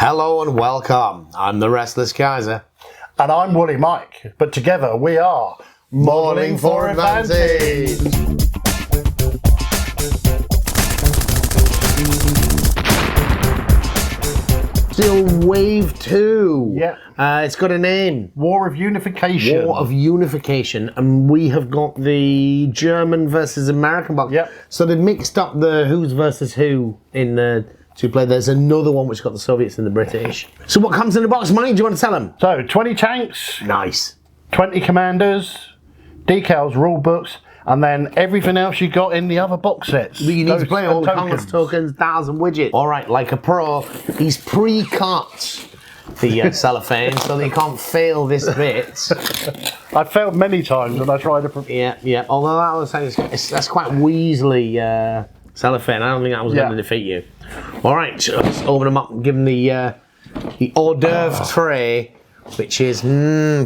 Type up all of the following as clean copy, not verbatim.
Hello and welcome. I'm the Restless Kaiser. And I'm Woolly Mike, but together we are Modelling for Advantage. Still Wave 2. Yep. It's got a name. War of Unification. War of Unification. And we have got the German versus American box. Yep. So they've mixed up the who's versus who in the two play. There's another one which got the Soviets and the British. So what comes in the box, Mike? Do you want to tell them? So 20 tanks, Nice. 20 commanders, decals, rule books, and then everything else you got in the other box sets. You need to play all the tokens. cards, tokens, dials, and widgets. All right, like a pro, he's pre-cut the cellophane so they can't fail this bit. I've failed many times when I tried to... Yeah. Although that was that's quite Weasley cellophane. I don't think that was going to defeat you. All right, so let's open them up and give them the hors d'oeuvre tray, which is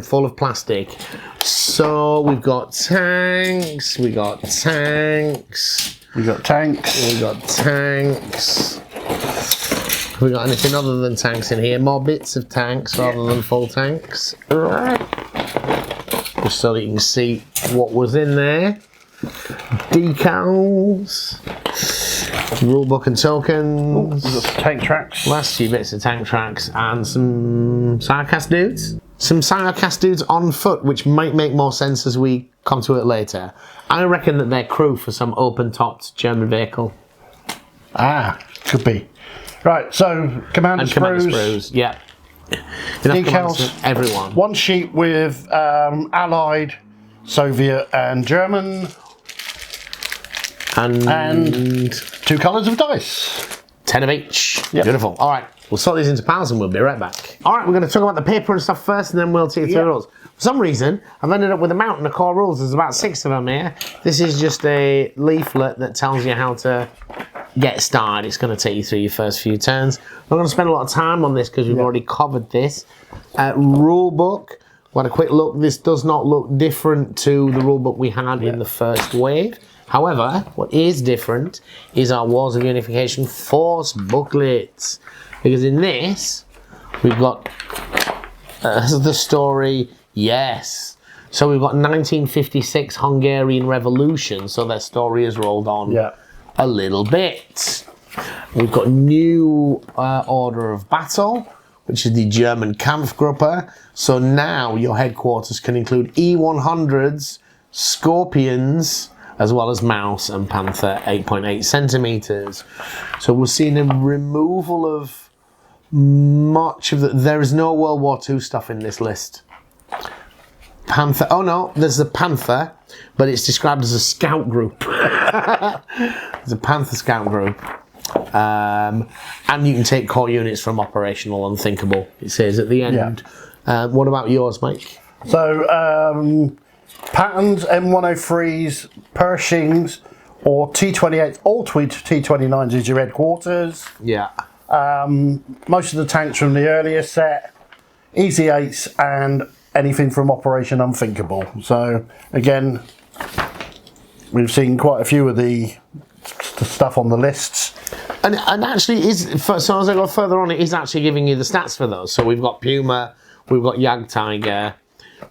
full of plastic. So we've got tanks, we got tanks, We got tanks. we got tanks. Have we got anything other than tanks in here? More bits of tanks rather than full tanks. Just so that you can see what was in there. Decals, rulebook and tokens. We've got some tank tracks. Last few bits of tank tracks and some Sarcast dudes. Some Sarcast dudes on foot, which might make more sense as we come to it later. I reckon that they're crew for some open-topped German vehicle. Ah, could be. Right, so commander sprues. Yeah. Decals. Everyone. One sheet with Allied, Soviet and German. And 2 colours of dice. 10 of each. Yep. Beautiful. All right, we'll sort these into piles and we'll be right back. All right, we're going to talk about the paper and stuff first, and then we'll take you through the rules. For some reason, I've ended up with a mountain of core rules. There's about 6 of them here. This is just a leaflet that tells you how to get started. It's going to take you through your first few turns. I'm not going to spend a lot of time on this because we've already covered this. Rule book. We had a quick look. This does not look different to the rule book we had in the first wave. However, what is different is our Wars of Unification Force booklets. Because in this, we've got the story, yes. So we've got 1956 Hungarian Revolution, so their story has rolled on a little bit. We've got New Order of Battle, which is the German Kampfgruppe. So now your headquarters can include E-100s, Scorpions, as well as Mouse and Panther 8.8 centimeters. So we're seeing a removal of much of the... There is no World War II stuff in this list. Panther... Oh no, there's the Panther, but it's described as a scout group. It's a Panther scout group. And you can take core units from operational unthinkable, it says at the end. What about yours, Mike? So, Patterns, M103s, Pershings, or T28s, all T29s is your headquarters. Yeah. Most of the tanks from the earlier set, Easy 8s, and anything from Operation Unthinkable. So, again, we've seen quite a few of the stuff on the lists. And actually, so as I go further on, it is actually giving you the stats for those. So we've got Puma, we've got Jagdtiger,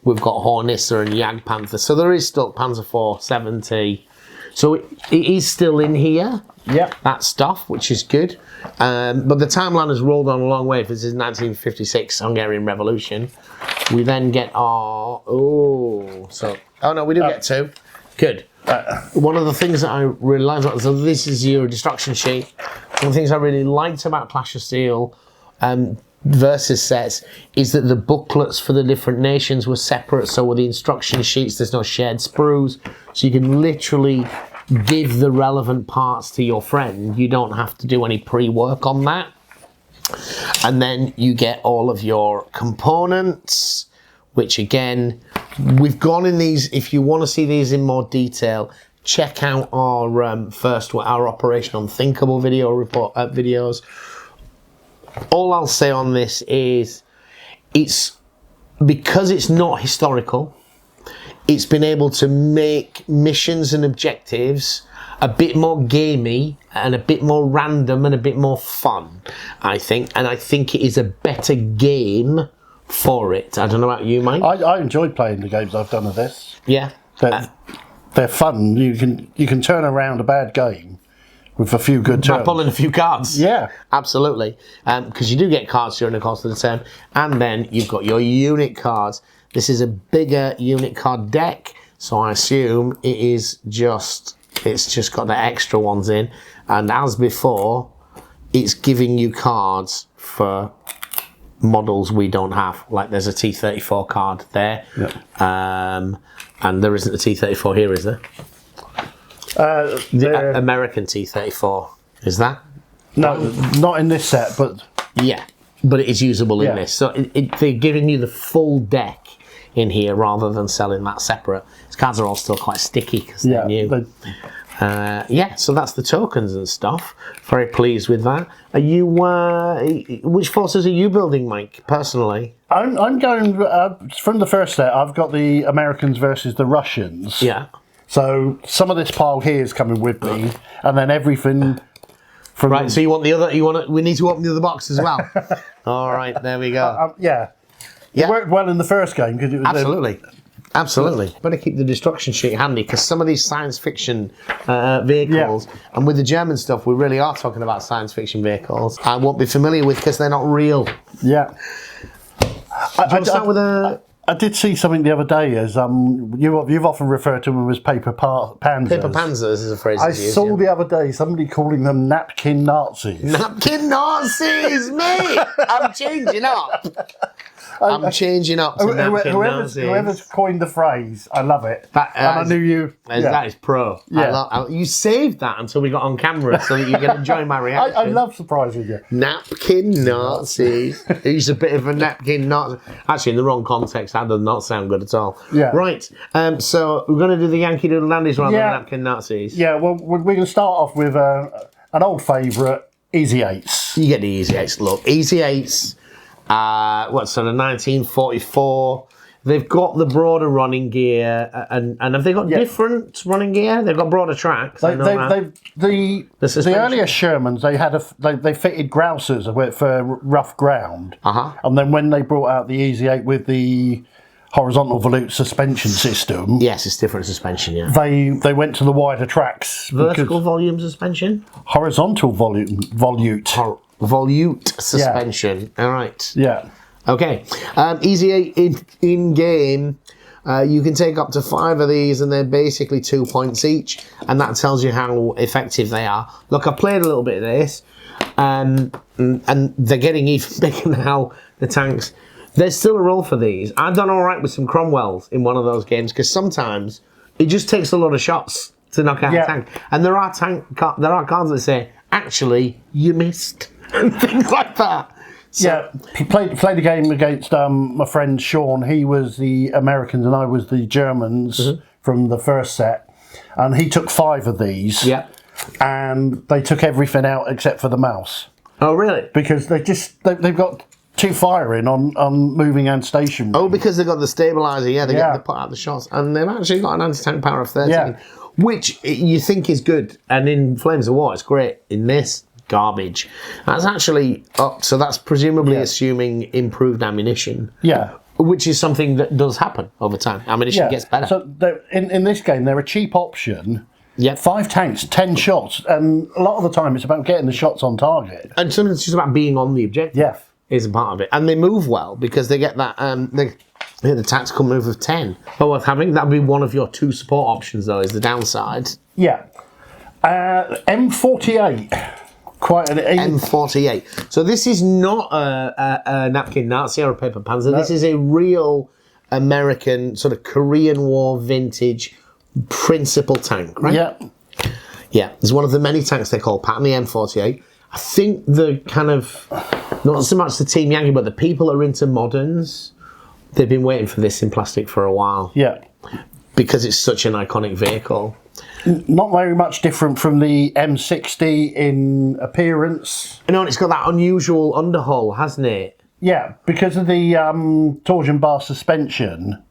we've got Hornissa and Jagdpanther. So there is still Panzer 470. So it is still in here, that stuff, which is good. But the timeline has rolled on a long way. This is 1956 Hungarian Revolution. We then get our... Oh no, we do get 2. Good. One of the things that I really liked about so this is your destruction sheet. One of the things I really liked about Clash of Steel versus sets is that the booklets for the different nations were separate. So with the instruction sheets, there's no shared sprues. So you can literally give the relevant parts to your friend. You don't have to do any pre-work on that. And then you get all of your components, which again, we've gone in these. If you want to see these in more detail, check out our our Operation Unthinkable video report videos. All I'll say on this is, it's because it's not historical. It's been able to make missions and objectives a bit more gamey and a bit more random and a bit more fun, I think. And I think it is a better game for it. I don't know about you, Mike. I enjoyed playing the games I've done of this. Yeah. They're fun. You can turn around a bad game with a few good turns. By pulling a few cards. Yeah. Absolutely. Because you do get cards during the course of the turn. And then you've got your unit cards. This is a bigger unit card deck. So I assume it's just got the extra ones in. And as before, it's giving you cards for models we don't have. Like there's a T-34 card there. Yeah. And there isn't a T-34 here, is there? The American T-34. Is that? No, not in this set, but... Yeah, but it is usable in this. So they're giving you the full deck in here rather than selling that separate. These cards are all still quite sticky because they're new. So that's the tokens and stuff. Very pleased with that. Are you? Which forces are you building, Mike? Personally, I'm going from the first set. I've got the Americans versus the Russians. Yeah. So some of this pile here is coming with me, and then everything. From right. So you want the other? We need to open the other box as well. All right. There we go. Yeah. It worked well in the first game because it was Absolutely. Better keep the destruction sheet handy because some of these science fiction vehicles, and with the German stuff, we really are talking about science fiction vehicles. I won't be familiar with because they're not real. Yeah. I did see something the other day as you've often referred to them as paper panzers. Paper panzers is a phrase I saw the other day somebody calling them napkin Nazis. Napkin Nazis, mate! I'm changing up. I'm changing up to napkin Nazis. Whoever's coined the phrase, I love it. I knew you. That is pro. Yeah. You saved that until we got on camera so that you can enjoy my reaction. I love surprising you. Napkin Nazis. He's a bit of a napkin Nazi. Actually, in the wrong context, that does not sound good at all. Yeah. Right. So we're going to do the Yankee Doodle Dandies rather than napkin Nazis. Yeah. Well, we're going to start off with an old favourite, Easy Eights. You get the Easy Eights. Look, Easy Eights. Sort of 1944. They've got the broader running gear, and have they got different running gear? They've got broader tracks. The earlier Shermans, they fitted grousers for rough ground, and then when they brought out the Easy 8 with the horizontal volute suspension system, yes, it's different suspension. Yeah, they went to the wider tracks. Vertical volume suspension, horizontal volute. Volute suspension. All right. Yeah. Okay. Easy 8 in game. You can take up to 5 of these, and they're basically 2 points each, and that tells you how effective they are. Look, I played a little bit of this, and they're getting even bigger now. The tanks. There's still a role for these. I've done all right with some Cromwells in one of those games because sometimes it just takes a lot of shots to knock out a tank, and there are cards that say, "Actually, you missed." And things like that. So, he played the game against my friend Sean. He was the Americans and I was the Germans from the first set, and he took 5 of these. Yeah, and they took everything out except for the mouse. Oh, really? Because they've got 2 firing on moving and stationary. Oh, because they've got the stabilizer. Yeah, they put out the shots, and they've actually got an anti-tank power of 13, which you think is good. And in Flames of War, it's great. In this, garbage. That's actually up, so that's presumably assuming improved ammunition. Yeah. Which is something that does happen over time. Ammunition gets better. So in this game, they're a cheap option. Yeah. 5 tanks, 10 shots, and a lot of the time it's about getting the shots on target. And sometimes it's just about being on the objective. Yeah. Is a part of it. And they move well because they get that the tactical move of 10. But worth having, that would be one of your 2 support options though, is the downside. Yeah. M48. Quite an M48. So this is not a napkin Nazi or a paper panzer. No. This is a real American sort of Korean War vintage principal tank, right? Yeah. Yeah. It's one of the many tanks they call Patton, the M48. I think the kind of, not so much the Team Yankee, but the people are into moderns. They've been waiting for this in plastic for a while. Yeah. Because it's such an iconic vehicle. Not very much different from the M60 in appearance. No, and it's got that unusual underhull, hasn't it? Yeah, because of the torsion bar suspension.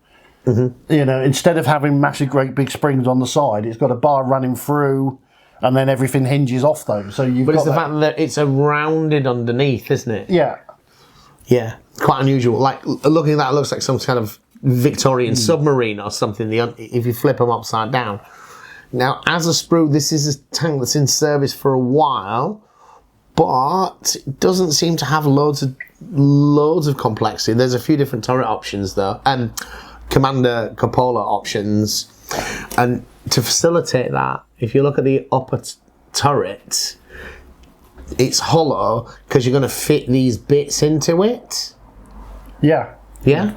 You know, instead of having massive, great big springs on the side, it's got a bar running through and then everything hinges off those. So you've But got it's the fact that it's a rounded underneath, isn't it? Yeah. Yeah, quite unusual. Like, looking at that, it looks like some kind of Victorian submarine or something, if you flip them upside down. Now, as a sprue, this is a tank that's in service for a while, but it doesn't seem to have loads of complexity. There's a few different turret options, though, and commander cupola options. And to facilitate that, if you look at the upper turret, it's hollow because you're going to fit these bits into it. Yeah. Yeah?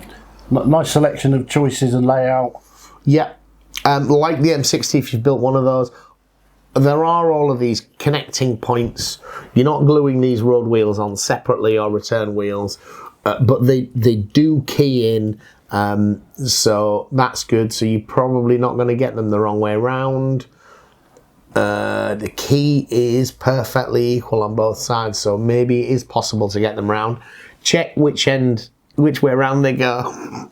Nice selection of choices and layout. Yeah. Like the M60, if you've built one of those, there are all of these connecting points. You're not gluing these road wheels on separately or return wheels, but they do key in, so that's good. So you're probably not going to get them the wrong way around. The key is perfectly equal on both sides, so maybe it is possible to get them round. Check which way around they go.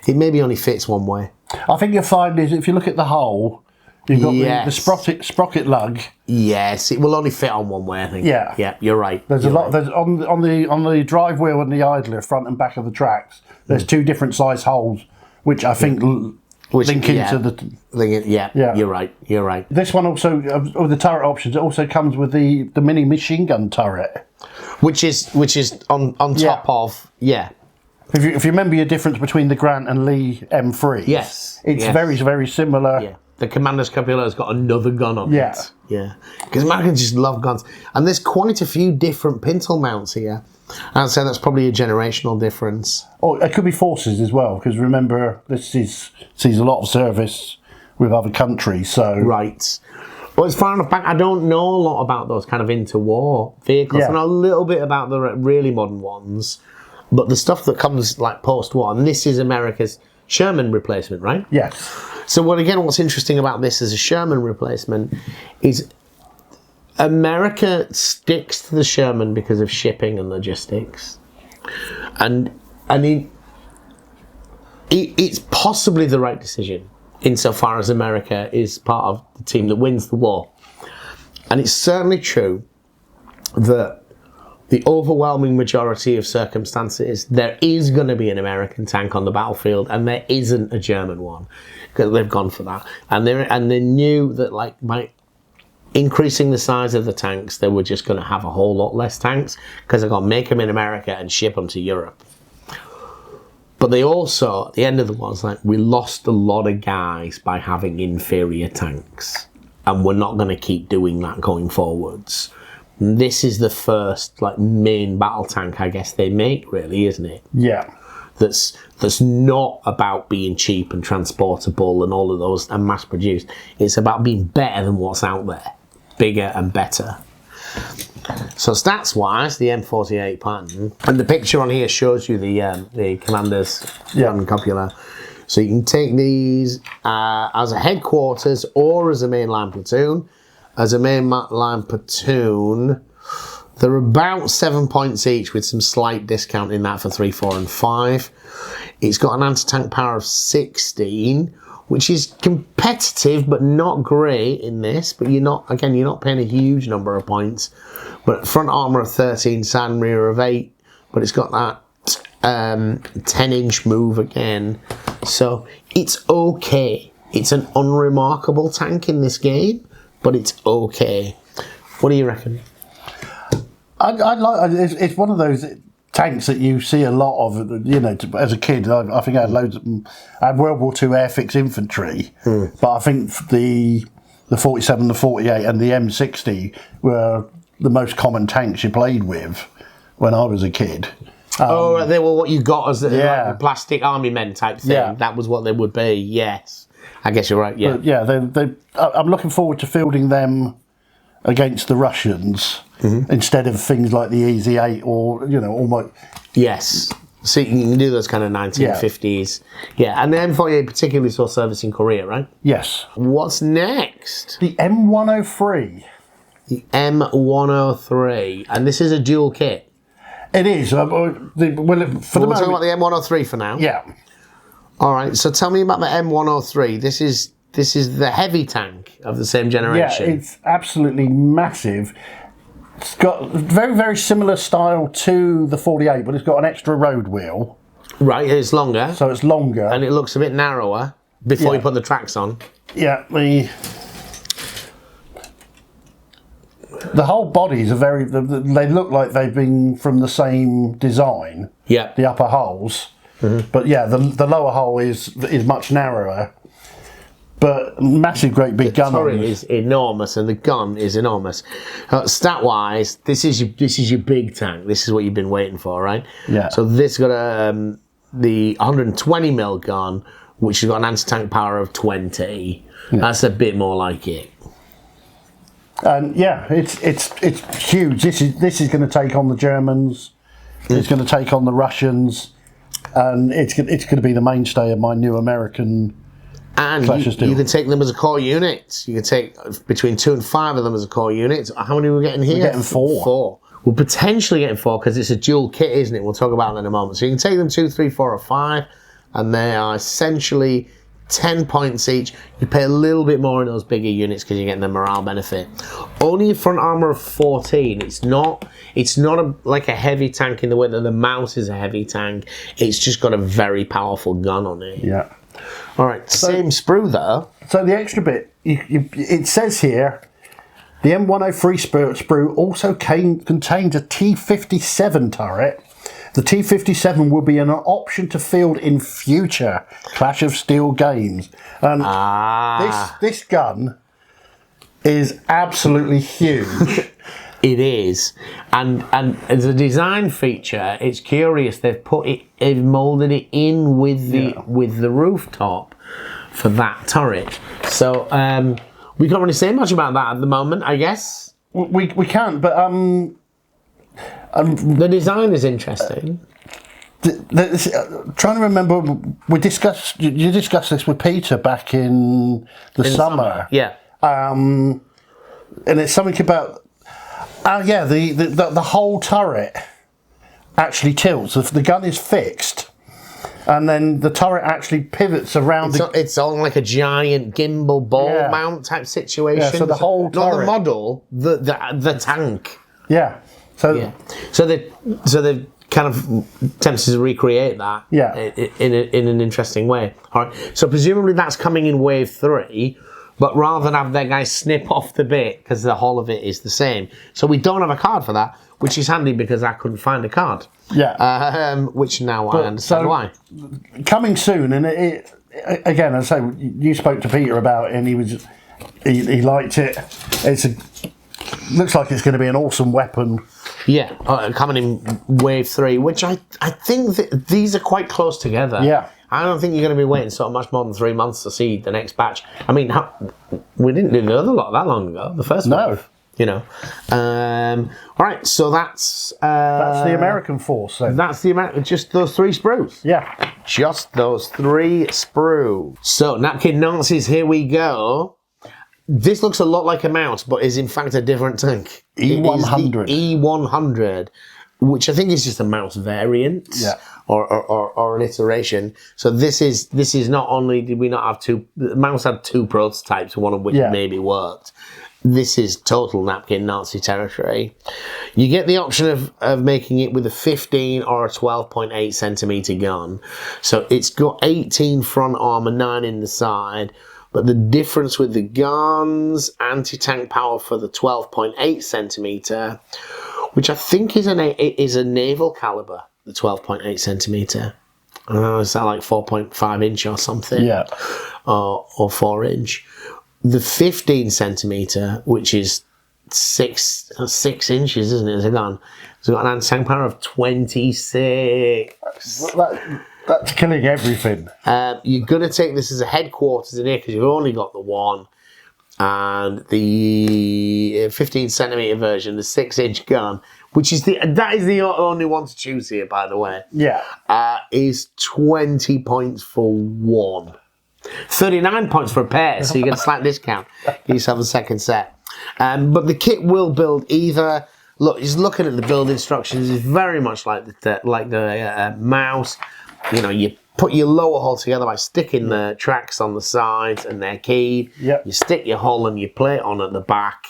It maybe only fits one way. I think you'll find is if you look at the hole, you've got the sprocket lug. Yes, it will only fit on one way, I think. Yeah. Yeah, you're right. There's a lot. There's on the drive wheel and the idler, front and back of the tracks. There's two different size holes, which I think link into the. Yeah, you're right. You're right. This one also, of the turret options, it also comes with the mini machine gun turret, which is on top of If you remember your difference between the Grant and Lee M3, yes, it's very, very similar. Yeah, the Commander's Cupola has got another gun on it. Yeah, because Americans just love guns, and there's quite a few different pintle mounts here. I'd say that's probably a generational difference. Or it could be forces as well, because remember this sees a lot of service with other countries. So right. Well, it's far enough back. I don't know a lot about those kind of interwar vehicles. I know a little bit about the really modern ones. But the stuff that comes like post-war, and this is America's Sherman replacement, right? Yes. So what's interesting about this as a Sherman replacement is America sticks to the Sherman because of shipping and logistics. And it's possibly the right decision insofar as America is part of the team that wins the war. And it's certainly true that the overwhelming majority of circumstances, there is going to be an American tank on the battlefield, and there isn't a German one, because they've gone for that. And they knew that, like, by increasing the size of the tanks, they were just going to have a whole lot less tanks, because they're going to make them in America and ship them to Europe. But they also, at the end of the war, it's like, we lost a lot of guys by having inferior tanks, and we're not going to keep doing that going forwards. This is the first main battle tank, I guess, they make, really, isn't it? Yeah. That's not about being cheap and transportable and all of those and mass produced. It's about being better than what's out there, bigger and better. So stats wise, the M48 pattern, and the picture on here shows you the Commander's cupola. So you can take these as a headquarters or as a mainline platoon. As a mainline platoon, they're about 7 points each, with some slight discount in that for 3, 4, and 5. It's got an anti-tank power of 16, which is competitive but not great in this. But you're not paying a huge number of points. But front armour of 13, side and rear of 8. But it's got that 10-inch move again. So it's okay. It's an unremarkable tank in this game, but it's okay. What do you reckon? It's one of those tanks that you see a lot of. You know, as a kid, I think I had loads of them. I had World War II Airfix infantry, but I think the 47, the 48, and the M60 were the most common tanks you played with when I was a kid. They were what you got as the plastic army men type thing. Yeah. That was what they would be. Yes. I guess you're right, yeah. But I'm looking forward to fielding them against the Russians instead of things like the Easy 8 or, almost... Yes. So you can do those kind of 1950s. Yeah, and the M48 particularly saw service in Korea, right? Yes. What's next? The M103. The M103. And this is a dual kit. It is. We'll talk about the M103 for now. Yeah. All right, so tell me about the M103. This is this is the heavy tank of the same generation. Yeah, it's absolutely massive. It's got very, very similar style to the 48, but it's got an extra road wheel. Right, it's longer. So it's longer. And it looks a bit narrower before you put the tracks on. Yeah, the whole bodies are very, they look like they've been from the same design. Yeah. The upper holes. But yeah, the lower hole is much narrower. But massive, great big gun. The turret is enormous, and the gun is enormous. Stat-wise, this is your big tank. This is what you've been waiting for, right? Yeah. So this got the 120mm gun, which has got an anti-tank power of 20. Yeah. That's a bit more like it. And yeah, it's huge. This is going to take on the Germans. It's going to take on the Russians, and it's going to be the mainstay of my new American. And you can take them as a core unit. You can take between 2 and 5 of them as a core unit. How many are we getting here? We're getting 4. 4. We're potentially getting 4 because it's a dual kit, isn't it? We'll talk about that in a moment. So you can take them 2, 3, 4, or 5, and they are essentially 10 points each. You pay a little bit more in those bigger units because you're getting the morale benefit. Only a front armor of 14. It's not like a heavy tank in the way that the Mouse is a heavy tank. It's just got a very powerful gun on it. Yeah. All right, same sprue though. So the extra bit, it says here, the M103 sprue also contains a T57 turret. The T57 will be an option to field in future Clash of Steel games. And this gun is absolutely huge. It is, and as a design feature, it's curious. They've molded it in with the rooftop for that turret. So we can't really say much about that at the moment, I guess. We can't, but the design is interesting. Trying to remember, you discussed this with Peter back in the summer. Yeah. And it's something about. The whole turret actually tilts. The gun is fixed, and then the turret actually pivots around. It's on like a giant gimbal ball mount type situation. Yeah, so the whole turret. Not the model, the tank. Yeah. So they've kind of attempted to recreate that. Yeah. In an interesting way. All right. So presumably that's coming in wave 3. But rather than have their guys snip off the bit, because the whole of it is the same. So we don't have a card for that, which is handy because I couldn't find a card. Yeah. Which now I understand why. Coming soon, and again, as I say, you spoke to Peter about it, and he liked it. Looks like it's going to be an awesome weapon. Yeah, coming in wave 3, which I think that these are quite close together. Yeah. I don't think you're going to be waiting so much more than 3 months to see the next batch. I mean, we didn't do the other lot that long ago. The first one, you know. All right, so that's the American force. Then. That's the American. Just those 3 sprues. Yeah, just those 3 sprues. So napkin Nazis, here we go. This looks a lot like a Mouse, but is in fact a different tank. E100. E100, which I think is just a Mouse variant. Yeah. Or an iteration. So this is not only did we not have 2. Mouse had 2 prototypes, one of which maybe worked. This is total napkin Nazi territory. You get the option of making it with a 15 or a 12.8 centimeter gun. So it's got 18 front armor, 9 in the side. But the difference with the guns, anti-tank power for the 12.8 centimeter, which I think is a naval caliber. The 12.8 centimetre. Is that like 4.5 inch or something? Yeah. Or 4 inch. The 15 centimetre, which is 6 inches, isn't it, as a gun? It's got an anti-tank power of 26. That's killing everything. You're going to take this as a headquarters in here because you've only got the one. And the 15 centimetre version, the 6 inch gun, which is that is the only one to choose here, by the way. Yeah. Is 20 points for 1. 39 points for a pair, so you get a slight discount. Give yourself a second set. But the kit will build either. Look, just looking at the build instructions, it's very much like the Mouse. you know, you put your lower hull together by sticking the tracks on the sides and they're keyed. Yep. You stick your hull and your plate on at the back,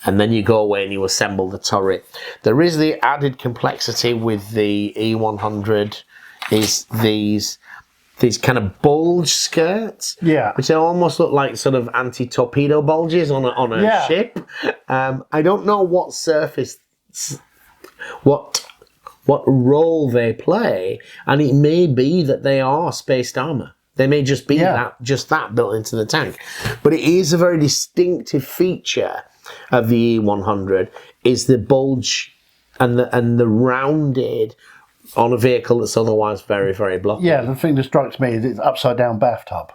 and then you go away and you assemble the turret. There is the added complexity with the E100 is these kind of bulge skirts, which almost look like sort of anti-torpedo bulges on a ship. I don't know what surface, what role they play, and it may be that they are spaced armor. They may just be that built into the tank. But it is a very distinctive feature of the E100 is the bulge and the rounded on a vehicle that's otherwise very, very blocky. Yeah, the thing that strikes me is it's upside down bathtub.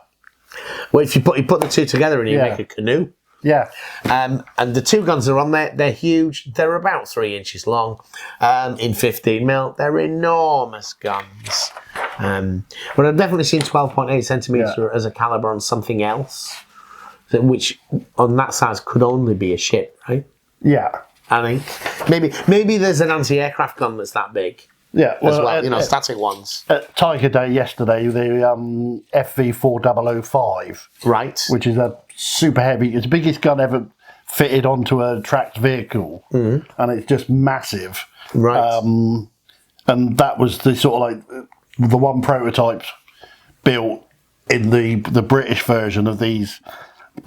Well, if you put the two together and you make a canoe. Yeah. And the two guns are on there. They're huge. They're about 3 inches long in 15mm. They're enormous guns. But I've definitely seen 12.8 centimetre as a calibre on something else, which on that size could only be a ship, right? Yeah. I think maybe there's an anti-aircraft gun that's that big. Yeah, well, as well, you know, static ones. At Tiger Day yesterday, the FV4005, right, which is a super heavy, it's the biggest gun ever fitted onto a tracked vehicle, and it's just massive. Right, and that was the sort of like the one prototype built in the British version of these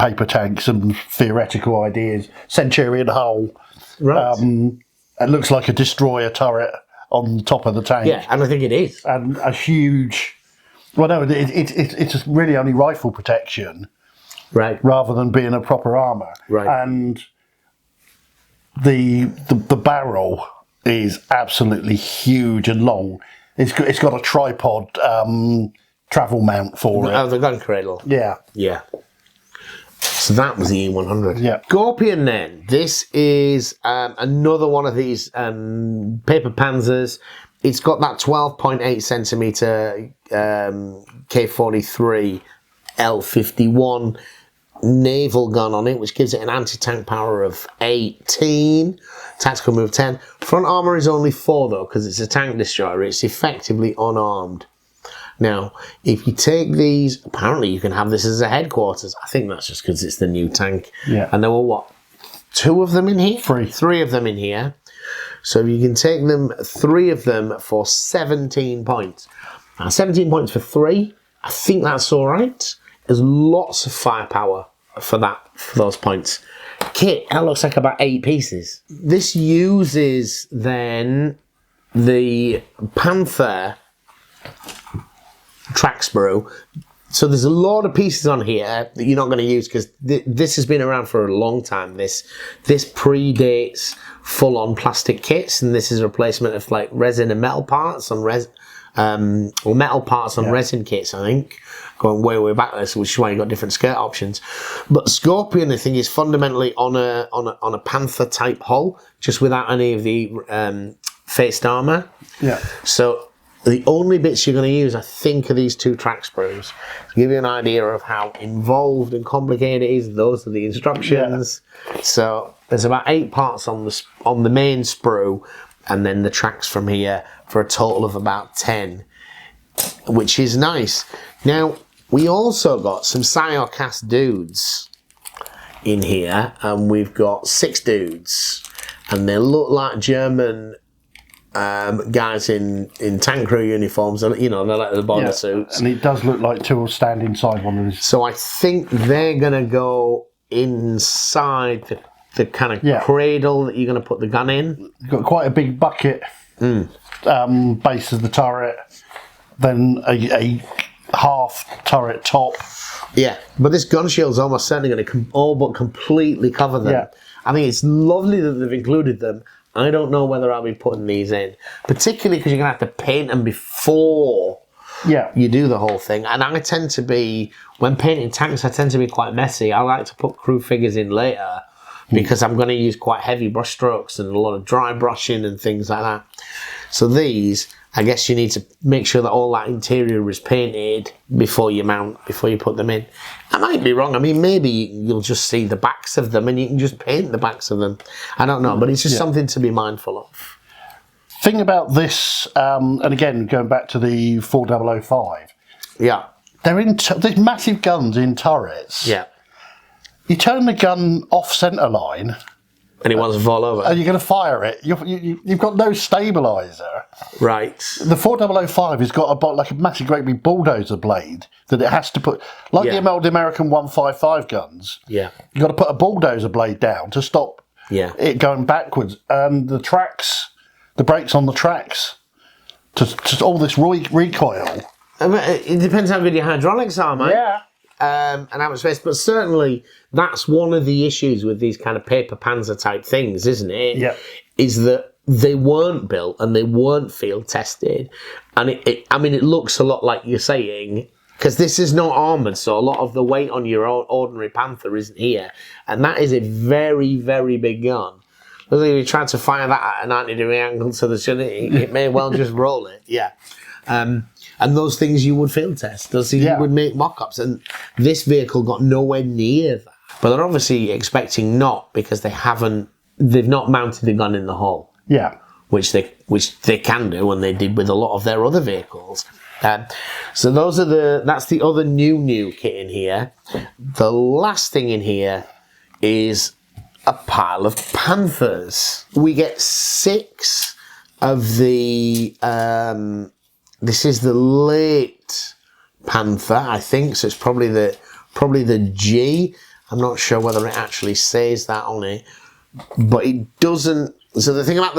paper tanks and theoretical ideas. Centurion hull, right? It looks like a destroyer turret on top of the tank. Yeah, and I think it is. And a huge... Well, no, it's really only rifle protection. Right. Rather than being a proper armour. Right. And the barrel is absolutely huge and long. It's got a tripod travel mount for it. Oh, the gun cradle. Yeah. Yeah. So that was the E100. Yeah. Scorpion then. This is another one of these paper panzers. It's got that 12.8 centimetre K43 L51 naval gun on it, which gives it an anti-tank power of 18, tactical move 10. Front armour is only 4 though, because it's a tank destroyer. It's effectively unarmed. Now, if you take these, apparently you can have this as a headquarters. I think that's just because it's the new tank. Yeah. And there were, what, 2 of them in here? 3. 3 of them in here. So you can take them, 3 of them for 17 points. Now, 17 points for 3, I think that's all right. There's lots of firepower for those points. Kit, that looks like about 8 pieces. This uses, then, the Panther track sprue. So there's a lot of pieces on here that you're not going to use because this has been around for a long time. This predates full-on plastic kits, and this is a replacement of like resin and metal parts on or metal parts on resin kits, I think, going way back there, which is why you got different skirt options. But Scorpion, I think, is fundamentally on a Panther type hull, just without any of the faced armor. Yeah. So the only bits you're going to use, I think, are these 2 track sprues. To give you an idea of how involved and complicated it is, those are the instructions. Yeah. So there's about 8 parts on the main sprue, and then the tracks from here for a total of about 10, which is nice. Now, we also got some Sciocast dudes in here, and we've got 6 dudes, and they look like German guys in tank crew uniforms, and you know, they're like the bomber suits. And it does look like 2 will stand inside one of these. So I think they're gonna go inside the kind of cradle that you're gonna put the gun in. You've got quite a big bucket base of the turret, then a half turret top. Yeah, but this gun shield's almost certainly going to all but completely cover them. Yeah. I think it's lovely that they've included them. I don't know whether I'll be putting these in, particularly because you're going to have to paint them before you do the whole thing. And I tend to be, when painting tanks, I tend to be quite messy. I like to put crew figures in later because I'm going to use quite heavy brush strokes and a lot of dry brushing and things like that. So these, I guess you need to make sure that all that interior is painted before you put them in. I might be wrong. I mean, maybe you'll just see the backs of them and you can just paint the backs of them. I don't know, but it's just something to be mindful of. thing about this, and again, going back to the 4005, Yeah. they're in these massive guns in turrets. Yeah. You turn the gun off centre line, And it wants to fall over. and you're going to fire it. You've got no stabiliser. Right. The 4005 has got like a massive, great big bulldozer blade that it has to put, like Yeah. the old American 155 guns. Yeah. You've got to put a bulldozer blade down to stop Yeah. it going backwards. And the tracks, the brakes on the tracks, to all this recoil. It depends how good your hydraulics are, mate. Yeah. And how much space. But certainly, that's one of the issues with these kind of paper panzer type things, isn't it? Yeah. Is that they weren't built and they weren't field tested. And it looks a lot like you're saying, because this is not armoured, so a lot of the weight on your ordinary Panther isn't here. And that is a very, very big gun. Looks like if you tried to fire that at a 90-degree angle to the chin, it may well just roll it. Yeah. And those things you would field test. Those things you would make mock-ups. And this vehicle got nowhere near that. But they're obviously expecting not, because they've not mounted a gun in the hull. Yeah. Which they can do, and they did with a lot of their other vehicles. So that's the other new kit in here. The last thing in here is a pile of Panthers. We get 6 of the this is the late Panther, I think, so it's probably the G. I'm not sure whether it actually says that on it, but it doesn't. So the thing about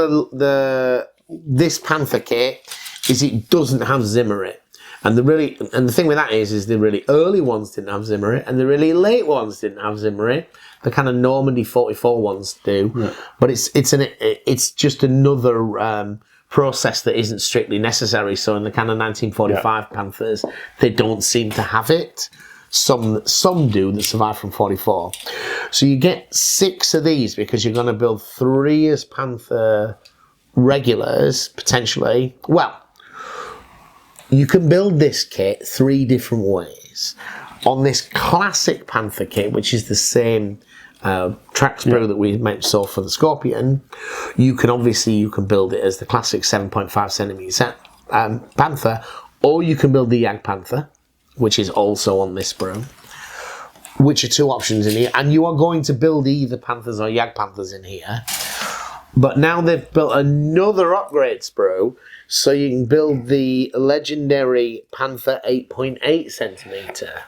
this Panther kit is it doesn't have Zimmerit, and the thing with that is the really early ones didn't have Zimmerit, and the really late ones didn't have Zimmerit. The kind of Normandy 44 ones do, but it's just another process that isn't strictly necessary. So in the kind of 1945 Panthers, they don't seem to have it. Some do that survive from 44. So you get 6 of these because you're going to build 3 as Panther regulars, potentially. Well, you can build this kit 3 different ways. On this classic Panther kit, which is the same track sprue that we saw for the Scorpion, you can build it as the classic 7.5 centimeter Panther, or you can build the Jag Panther, which is also on this sprue, which are 2 options in here, and you are going to build either Panthers or Jag Panthers in here. But now they've built another upgrade sprue, so you can build the legendary Panther 8.8 centimeter.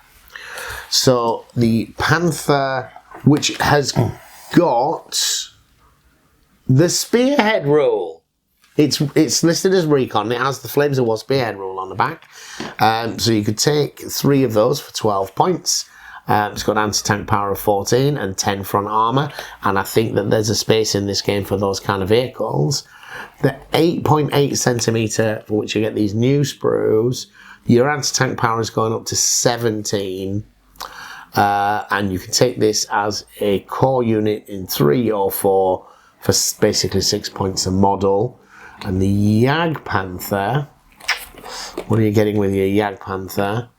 So the Panther, which has got the spearhead rule. It's listed as recon. It has the Flames of War spearhead rule on the back. So you could take 3 of those for 12 points. It's got anti-tank power of 14 and 10 front armour. And I think that there's a space in this game for those kind of vehicles. The 8.8 centimetre, for which you get these new sprues, your anti-tank power is going up to 17. And you can take this as a core unit in 3 or 4 for basically 6 points a model. And the Jag Panther, what are you getting with your Jag Panther?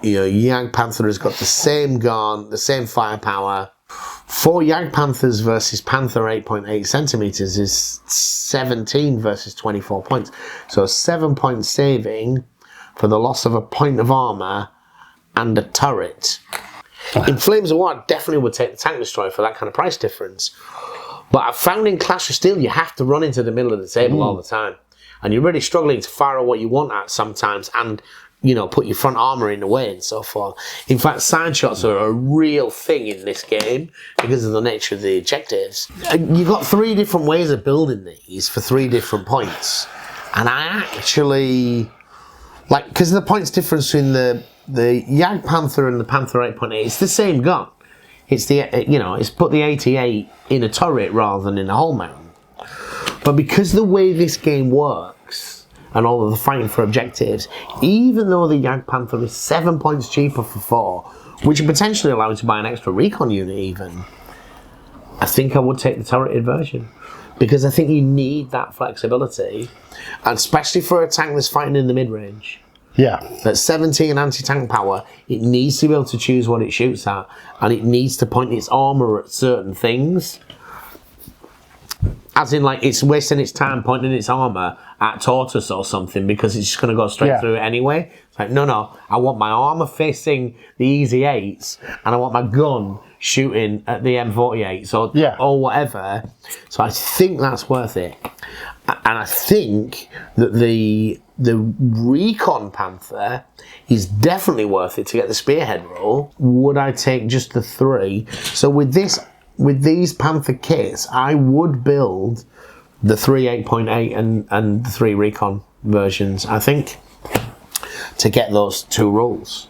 Your Jag Panther has got the same gun, the same firepower. 4 Jag Panthers versus Panther 8.8 centimeters is 17 versus 24 points. So a 7-point saving for the loss of a point of armour and a turret. In Flames of War, I definitely would take the Tank Destroyer for that kind of price difference. But I've found in Clash of Steel, you have to run into the middle of the table all the time. And you're really struggling to fire what you want at sometimes and, put your front armour in the way and so forth. In fact, side shots are a real thing in this game because of the nature of the objectives. You've got 3 different ways of building these for 3 different points. And I actually, because of the points difference between the Jag Panther and the Panther 8.8, it's the same gun. It's it's put the 88 in a turret rather than in a hull mount. But because the way this game works and all of the fighting for objectives, even though the Jag Panther is 7 points cheaper for 4, which would potentially allow you to buy an extra recon unit even, I think I would take the turreted version. Because I think you need that flexibility, and especially for a tank that's fighting in the mid-range. Yeah. At 17 anti-tank power, it needs to be able to choose what it shoots at, and it needs to point its armour at certain things. as in like it's wasting its time pointing its armour at Tortoise or something because it's just going to go straight through it anyway. It's like, no, I want my armour facing the Easy 8s and I want my gun shooting at the M48 or whatever. So I think that's worth it. And I think that the Recon Panther is definitely worth it to get the spearhead roll. Would I take just the 3? So with these Panther kits, I would build the 3 8.8 and the 3 Recon versions, I think, to get those 2 rolls.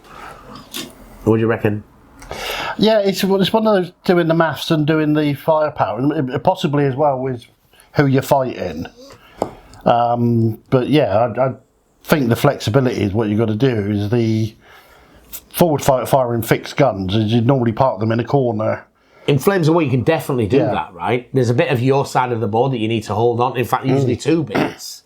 What do you reckon? Yeah, it's one of those doing the maths and doing the firepower, and possibly as well with who you're fighting. But yeah, I think the flexibility is what you've got to do. Is the forward firing fixed guns, is you normally park them in a corner. In Flames of War, you can definitely do that, right? There's a bit of your side of the board that you need to hold on. In fact, usually 2 bits.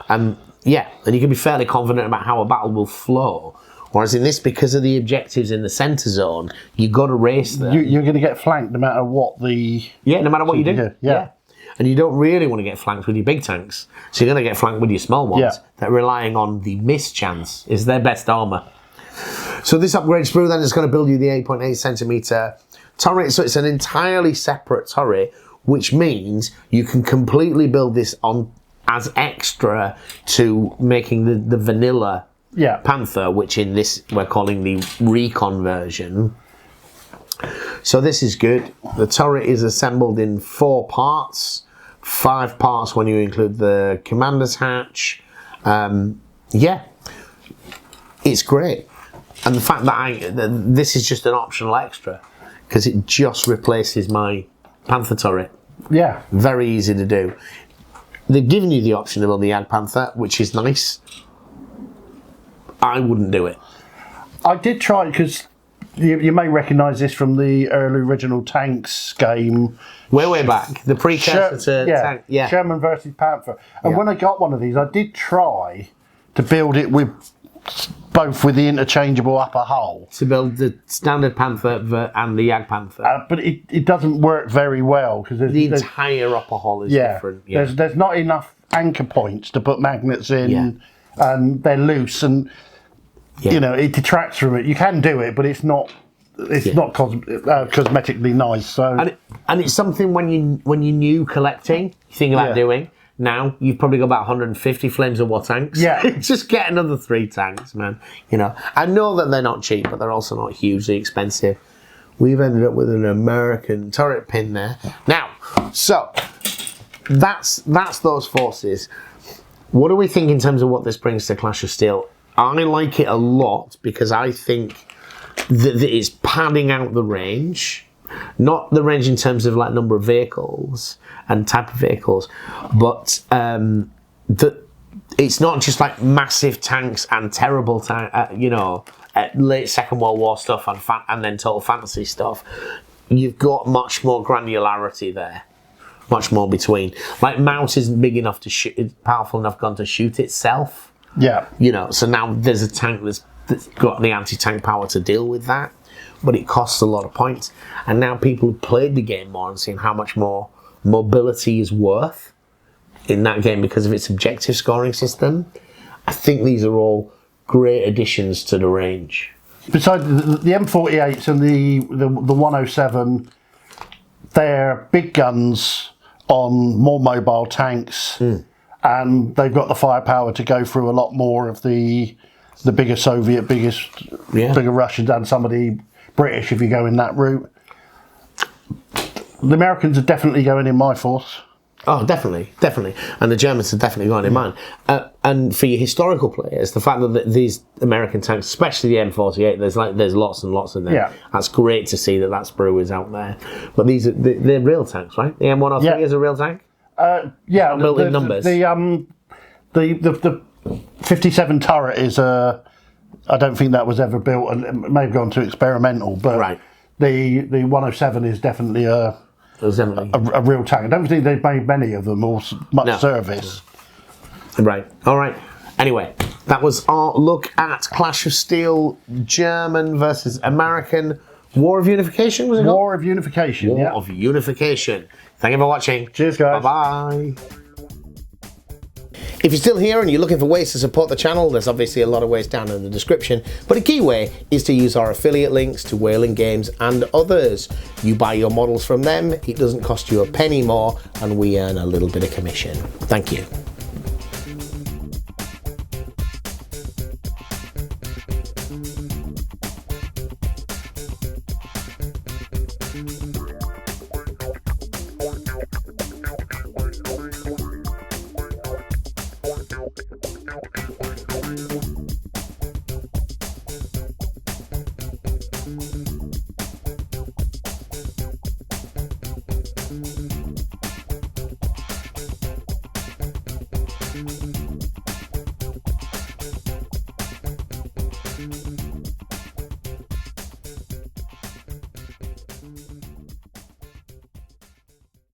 And you can be fairly confident about how a battle will flow. Whereas in this, because of the objectives in the centre zone, you've got to race them. You're going to get flanked no matter what the... Yeah, no matter what you do. Yeah. And you don't really want to get flanked with your big tanks. So you're going to get flanked with your small ones that are relying on the miss chance is their best armour. So this upgrade sprue then is going to build you the 8.8 centimetre turret. So it's an entirely separate turret, which means you can completely build this on as extra to making the vanilla Panther, which in this we're calling the Recon version. So this is good. The turret is assembled in 4 parts, 5 parts when you include the commander's hatch. It's great. And the fact that this is just an optional extra because it just replaces my Panther turret. Yeah. Very easy to do. They've given you the option to build the Jagd Panther, which is nice. I wouldn't do it. I did try because you may recognise this from the early original Tanks game. Way back. The precursor to Tank. Yeah. Sherman versus Panther. And when I got one of these, I did try to build it with both with the interchangeable upper hull. To build the standard Panther and the Jagd Panther. But it doesn't work very well because the entire upper hull is different. Yeah. There's not enough anchor points to put magnets in, and they're loose, and you know it detracts from it. You can do it, but it's not cosmetically nice. So and it's something when you new collecting, you think about doing. Now you've probably got about 150 Flames of War tanks. Yeah, just get another 3 tanks, man. You know, I know that they're not cheap, but they're also not hugely expensive. We've ended up with an American turret pin there. Now, so that's those forces. What do we think in terms of what this brings to Clash of Steel? I like it a lot because I think that it's padding out the range. Not the range in terms of like number of vehicles and type of vehicles, but it's not just like massive tanks and terrible late Second World War stuff and then Total Fantasy stuff. You've got much more granularity there, much more between. Like Mouse isn't big enough to shoot, it's powerful enough gun to shoot itself. Yeah, so now there's a tank that's got the anti-tank power to deal with that. But it costs a lot of points. And now people have played the game more and seen how much more mobility is worth in that game because of its objective scoring system. I think these are all great additions to the range. Besides the M48s and the 107, they're big guns on more mobile tanks, and they've got the firepower to go through a lot more of the bigger Soviet, bigger Russians, and some of the British if you go in that route. The Americans are definitely going in my force. Oh, definitely. And the Germans are definitely going in mine. And for your historical players, the fact that these American tanks, especially the M48, there's lots and lots in there. Yeah. That's great to see that sprue is out there. But they're real tanks, right? The M103 is a real tank? Yeah. Built in numbers. The 57 turret is I don't think that was ever built, and it may have gone to experimental, but the 107 is definitely a real tank. I don't think they've made many of them or much service. Right. All right. Anyway, that was our look at Clash of Steel, German versus American. War of Unification, was it called? War of Unification. War Yeah. of Unification. Thank you for watching. Cheers, guys. Bye-bye. If you're still here and you're looking for ways to support the channel, there's obviously a lot of ways down in the description, but a key way is to use our affiliate links to Whaling Games and others. You buy your models from them, it doesn't cost you a penny more, and we earn a little bit of commission. Thank you.